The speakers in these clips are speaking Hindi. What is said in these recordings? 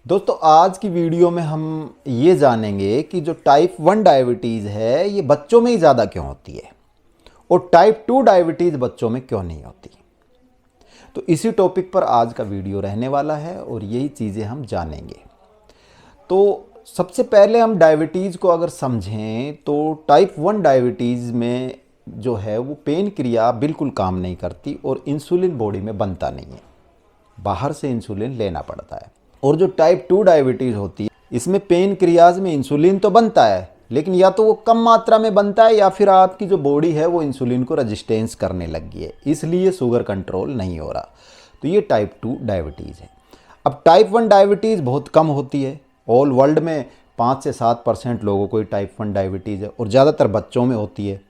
दोस्तों आज की वीडियो में हम ये जानेंगे कि जो टाइप 1 डायबिटीज़ है ये बच्चों में ही ज़्यादा क्यों होती है और टाइप 2 डायबिटीज़ बच्चों में क्यों नहीं होती। तो इसी टॉपिक पर आज का वीडियो रहने वाला है और यही चीज़ें हम जानेंगे। तो सबसे पहले हम डायबिटीज़ को अगर समझें तो टाइप 1 डायबिटीज़ में जो है वो पेन क्रिया बिल्कुल काम नहीं करती और इंसुलिन बॉडी में बनता नहीं है, बाहर से इंसुलिन लेना पड़ता है। और जो टाइप 2 डायबिटीज़ होती है इसमें पेन क्रियाज में इंसुलिन तो बनता है लेकिन या तो वो कम मात्रा में बनता है या फिर आपकी जो बॉडी है वो इंसुलिन को रेजिस्टेंस करने लग गई है, इसलिए शुगर कंट्रोल नहीं हो रहा। तो ये टाइप 2 डायबिटीज़ है। अब टाइप 1 डायबिटीज़ बहुत कम होती है, ऑल वर्ल्ड में 5 से 7% लोगों को टाइप 1 डायबिटीज़ है और ज़्यादातर बच्चों में होती है,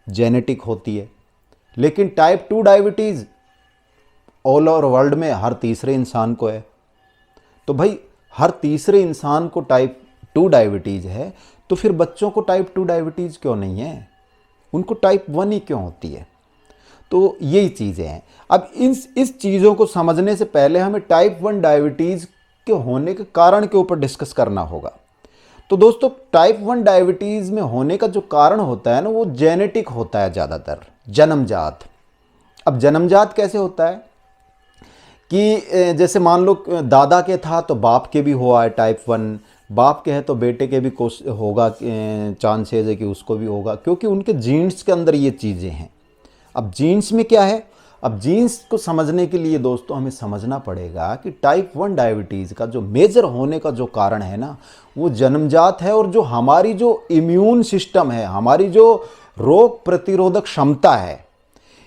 जेनेटिक होती है। लेकिन type 2 diabetes all over world में हर तीसरे इंसान को है। तो भाई हर तीसरे इंसान को टाइप 2 डायबिटीज़ है, तो फिर बच्चों को टाइप 2 डायबिटीज़ क्यों नहीं है, उनको टाइप 1 ही क्यों होती है। तो यही चीज़ें हैं। अब इस चीज़ों को समझने से पहले हमें टाइप 1 डायबिटीज़ के होने के कारण के ऊपर डिस्कस करना होगा। तो दोस्तों टाइप 1 डायबिटीज़ में होने का जो कारण होता है ना वो जेनेटिक होता है, ज़्यादातर जन्मजात। अब जन्मजात कैसे होता है कि जैसे मान लो दादा के था तो बाप के भी हुआ है टाइप 1, बाप के है तो बेटे के भी होगा, चांसेस है कि उसको भी होगा, क्योंकि उनके जीन्स के अंदर ये चीज़ें हैं। अब जीन्स में क्या है, अब जीन्स को समझने के लिए दोस्तों हमें समझना पड़ेगा कि टाइप 1 डायबिटीज़ का जो मेजर होने का जो कारण है ना वो जन्मजात है। और जो हमारी जो इम्यून सिस्टम है, हमारी जो रोग प्रतिरोधक क्षमता है,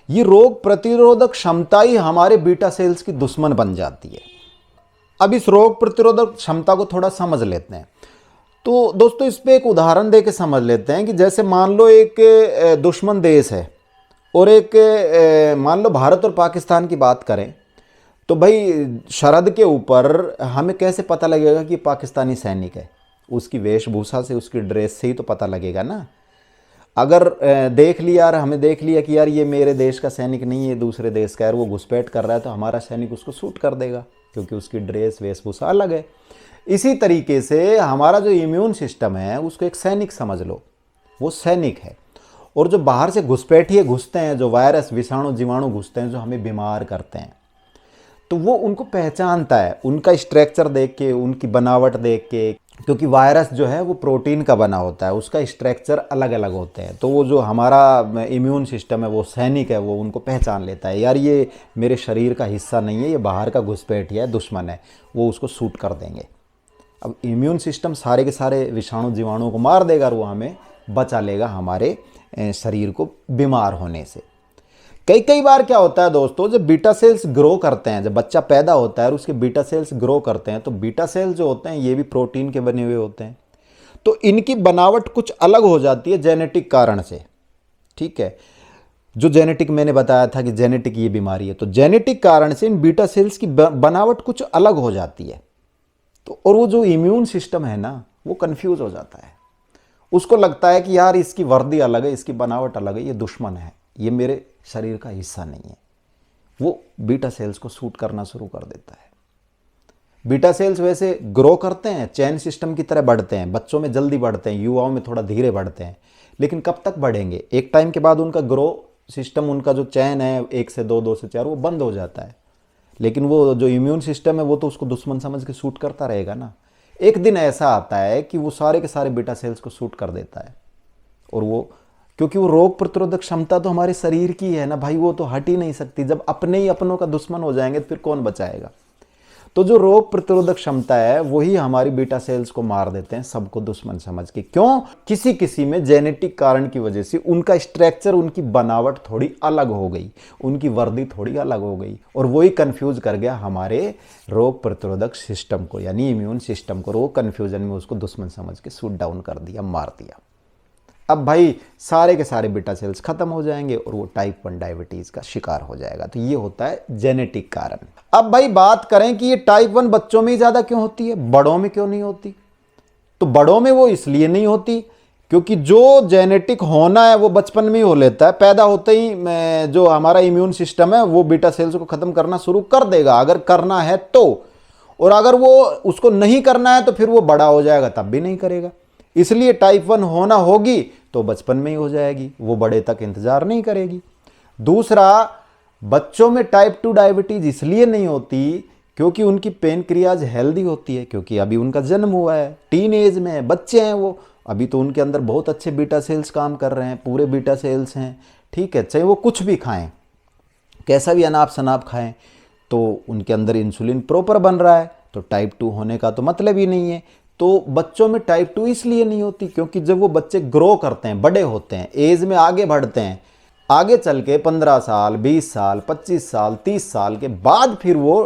ये रोग प्रतिरोधक क्षमता ही हमारे बीटा सेल्स की दुश्मन बन जाती है। अब इस रोग प्रतिरोधक क्षमता को थोड़ा समझ लेते हैं। तो दोस्तों इस पे एक उदाहरण दे के समझ लेते हैं कि जैसे मान लो एक दुश्मन देश है और एक मान लो भारत और पाकिस्तान की बात करें, तो भाई शरद के ऊपर हमें कैसे पता लगेगा कि पाकिस्तानी सैनिक है? उसकी वेशभूषा से, उसकी ड्रेस से ही तो पता लगेगा ना। अगर देख लिया यार, हमें देख लिया कि यार ये मेरे देश का सैनिक नहीं है, दूसरे देश का, यार वो घुसपैठ कर रहा है, तो हमारा सैनिक उसको शूट कर देगा क्योंकि उसकी ड्रेस वेशभूषा अलग है। इसी तरीके से हमारा जो इम्यून सिस्टम है उसको एक सैनिक समझ लो, वो सैनिक है। और जो बाहर से घुसपैठिए घुसते हैं, जो वायरस विषाणु जीवाणु घुसते हैं जो हमें बीमार करते हैं, तो वो उनको पहचानता है उनका स्ट्रक्चर देख के, उनकी बनावट देख के, क्योंकि वायरस जो है वो प्रोटीन का बना होता है, उसका स्ट्रक्चर अलग अलग होते हैं। तो वो जो हमारा इम्यून सिस्टम है वो सैनिक है, वो उनको पहचान लेता है, यार ये मेरे शरीर का हिस्सा नहीं है, ये बाहर का घुसपैठिया है, दुश्मन है, वो उसको शूट कर देंगे। अब इम्यून सिस्टम सारे के सारे विषाणु जीवाणुओं को मार देगा और वो हमें बचा लेगा हमारे शरीर को बीमार होने से। कई बार क्या होता है दोस्तों, जब बीटा सेल्स ग्रो करते हैं, जब बच्चा पैदा होता है और उसके बीटा सेल्स ग्रो करते हैं, तो बीटा सेल्स जो होते हैं ये भी प्रोटीन के बने हुए होते हैं। तो इनकी बनावट कुछ अलग हो जाती है जेनेटिक कारण से। ठीक है, जो जेनेटिक मैंने बताया था कि जेनेटिक ये बीमारी है, तो जेनेटिक कारण से इन बीटा सेल्स की बनावट कुछ अलग हो जाती है। तो और वो जो इम्यून सिस्टम है ना वो कंफ्यूज हो जाता है, उसको लगता है कि यार इसकी वर्दी अलग है, इसकी बनावट अलग है, ये दुश्मन है, ये मेरे शरीर का हिस्सा नहीं है। वो बीटा सेल्स को शूट करना शुरू कर देता है। बीटा सेल्स वैसे ग्रो करते हैं, चैन सिस्टम की तरह बढ़ते हैं, बच्चों में जल्दी बढ़ते हैं, युवाओं में थोड़ा धीरे बढ़ते हैं, लेकिन कब तक बढ़ेंगे? एक टाइम के बाद उनका ग्रो सिस्टम, उनका जो चैन है 1 से 2, 2 से 4, वो बंद हो जाता है। लेकिन वो जो इम्यून सिस्टम है वो तो उसको दुश्मन समझ के शूट करता रहेगा ना। एक दिन ऐसा आता है कि वो सारे के सारे बीटा सेल्स को शूट कर देता है। और वो क्योंकि वो रोग प्रतिरोधक क्षमता तो हमारे शरीर की है ना भाई, वो तो हट ही नहीं सकती। जब अपने ही अपनों का दुश्मन हो जाएंगे तो फिर कौन बचाएगा? तो जो रोग प्रतिरोधक क्षमता है वही हमारी बीटा सेल्स को मार देते हैं, सबको दुश्मन समझ के। क्यों? किसी किसी में जेनेटिक कारण की वजह से उनका स्ट्रक्चर, उनकी बनावट थोड़ी अलग हो गई, उनकी वर्दी थोड़ी अलग हो गई, और वही कंफ्यूज कर गया हमारे रोग प्रतिरोधक सिस्टम को, यानी इम्यून सिस्टम को। वो कंफ्यूजन में उसको दुश्मन समझ के शूट डाउन कर दिया, मार दिया। अब भाई सारे के सारे बीटा सेल्स खत्म हो जाएंगे और वो टाइप 1 डायबिटीज का शिकार हो जाएगा। तो ये होता है जेनेटिक कारण। अब भाई बात करें कि ये टाइप 1 बच्चों में ही ज्यादा क्यों होती है, बड़ों में क्यों नहीं होती? तो बड़ों में वो इसलिए नहीं होती क्योंकि जो जेनेटिक होना है वो बचपन में ही हो लेता है। पैदा होते ही जो हमारा इम्यून सिस्टम है वो बीटा सेल्स को खत्म करना शुरू कर देगा, अगर करना है तो। और अगर वो उसको नहीं करना है तो फिर वो बड़ा हो जाएगा तब भी नहीं करेगा। इसलिए टाइप 1 होना होगी तो बचपन में ही हो जाएगी, वो बड़े तक इंतजार नहीं करेगी। दूसरा, बच्चों में टाइप 2 डायबिटीज इसलिए नहीं होती क्योंकि उनकी पेनक्रियाज हेल्दी होती है, क्योंकि अभी उनका जन्म हुआ है, टीन एज में है, बच्चे हैं वो, अभी तो उनके अंदर बहुत अच्छे बीटा सेल्स काम कर रहे हैं, पूरे बीटा सेल्स हैं, ठीक है। चाहे वो कुछ भी खाएं, कैसा भी अनाप शनाप खाएं, तो उनके अंदर इंसुलिन प्रॉपर बन रहा है, तो टाइप 2 होने का तो मतलब ही नहीं है। तो बच्चों में टाइप 2 इसलिए नहीं होती क्योंकि जब वो बच्चे ग्रो करते हैं, बड़े होते हैं, एज में आगे बढ़ते हैं, आगे चल के 15 साल, 20 साल, 25 साल, 30 साल के बाद फिर वो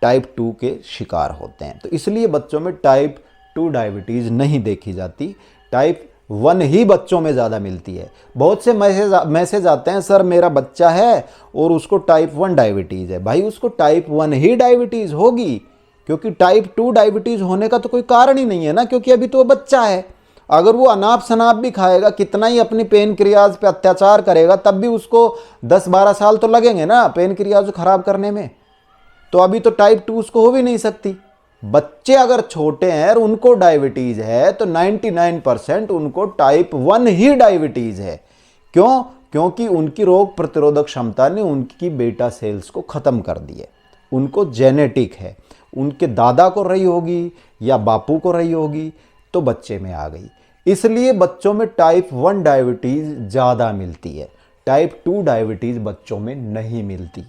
टाइप 2 के शिकार होते हैं। तो इसलिए बच्चों में टाइप 2 डायबिटीज़ नहीं देखी जाती, टाइप 1 ही बच्चों में ज़्यादा मिलती है। बहुत से मैसेज आते हैं, सर मेरा बच्चा है और उसको टाइप 1 डायबिटीज़ है। भाई उसको टाइप 1 ही डायबिटीज़ होगी, क्योंकि टाइप 2 डायबिटीज़ होने का तो कोई कारण ही नहीं है ना, क्योंकि अभी तो वो बच्चा है। अगर वो अनाप शनाप भी खाएगा, कितना ही अपनी पेनक्रियाज पे अत्याचार करेगा, तब भी उसको 10-12 साल तो लगेंगे ना पेनक्रियाज खराब करने में। तो अभी तो टाइप 2 उसको हो भी नहीं सकती। बच्चे अगर छोटे हैं और उनको डायबिटीज है तो 99% उनको टाइप 1 ही डायबिटीज है। क्यों? क्योंकि उनकी रोग प्रतिरोधक क्षमता ने उनकी बीटा सेल्स को खत्म कर दिए। उनको जेनेटिक है, उनके दादा को रही होगी या बापू को रही होगी, तो बच्चे में आ गई। इसलिए बच्चों में टाइप 1 डायबिटीज ज़्यादा मिलती है, टाइप 2 डायबिटीज बच्चों में नहीं मिलती।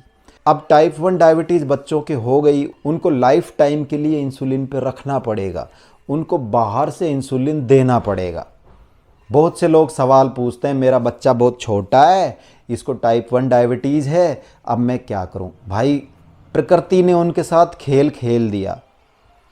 अब टाइप 1 डायबिटीज़ बच्चों के हो गई, उनको लाइफ टाइम के लिए इंसुलिन पे रखना पड़ेगा, उनको बाहर से इंसुलिन देना पड़ेगा। बहुत से लोग सवाल पूछते हैं, मेरा बच्चा बहुत छोटा है, इसको टाइप 1 डायबिटीज़ है, अब मैं क्या करूं? भाई प्रकृति ने उनके साथ खेल खेल दिया,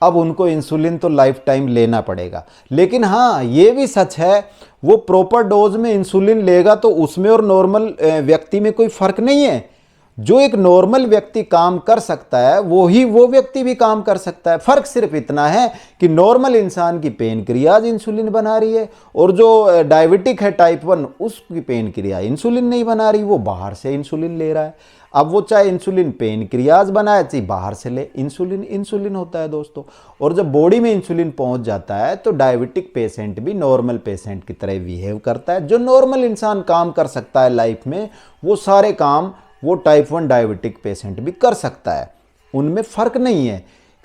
अब उनको इंसुलिन तो लाइफ टाइम लेना पड़ेगा। लेकिन हाँ, ये भी सच है, वो प्रॉपर डोज में इंसुलिन लेगा तो उसमें और नॉर्मल व्यक्ति में कोई फ़र्क नहीं है। जो एक नॉर्मल व्यक्ति काम कर सकता है वो व्यक्ति भी काम कर सकता है। फर्क सिर्फ इतना है कि नॉर्मल इंसान की पेनक्रियाज इंसुलिन बना रही है और जो डायबिटिक है टाइप 1 उसकी पेनक्रिया इंसुलिन नहीं बना रही, वो बाहर से इंसुलिन ले रहा है। अब वो चाहे इंसुलिन पेनक्रियाज बनाए चाहे बाहर से ले, इंसुलिन होता है दोस्तों। और जब बॉडी में इंसुलिन पहुंच जाता है तो डायबिटिक पेशेंट भी नॉर्मल पेशेंट की तरह बिहेव करता है। जो नॉर्मल इंसान काम कर सकता है लाइफ में, वो सारे काम वो टाइप 1 डायबिटिक पेशेंट भी कर सकता है, उनमें फ़र्क नहीं है।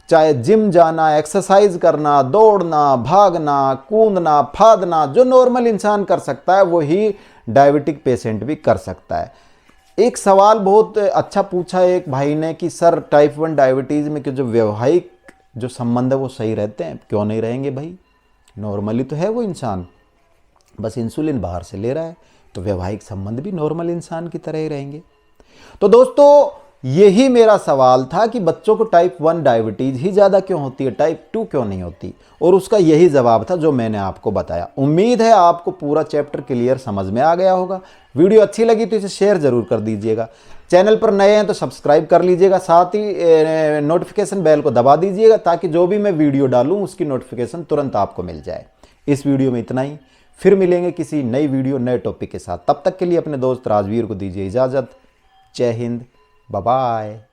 चाहे जिम जाना, एक्सरसाइज करना, दौड़ना, भागना, कूदना, फादना, जो नॉर्मल इंसान कर सकता है वही डायबिटिक पेशेंट भी कर सकता है। एक सवाल बहुत अच्छा पूछा एक भाई ने कि सर टाइप 1 डायबिटीज़ में कि जो वैवाहिक जो संबंध है वो सही रहते हैं? क्यों नहीं रहेंगे भाई, नॉर्मली तो है वो इंसान, बस इंसुलिन बाहर से ले रहा है, तो वैवाहिक संबंध भी नॉर्मल इंसान की तरह ही रहेंगे। तो दोस्तों यही मेरा सवाल था कि बच्चों को टाइप 1 डायबिटीज ही ज़्यादा क्यों होती है, टाइप 2 क्यों नहीं होती, और उसका यही जवाब था जो मैंने आपको बताया। उम्मीद है आपको पूरा चैप्टर क्लियर समझ में आ गया होगा। वीडियो अच्छी लगी तो इसे शेयर जरूर कर दीजिएगा। चैनल पर नए हैं तो सब्सक्राइब कर लीजिएगा, साथ ही नोटिफिकेशन बेल को दबा दीजिएगा ताकि जो भी मैं वीडियो डालूँ उसकी नोटिफिकेशन तुरंत आपको मिल जाए। इस वीडियो में इतना ही, फिर मिलेंगे किसी नई वीडियो नए टॉपिक के साथ। तब तक के लिए अपने दोस्त राजवीर को दीजिए इजाज़त। जय हिंद, बाय बाय।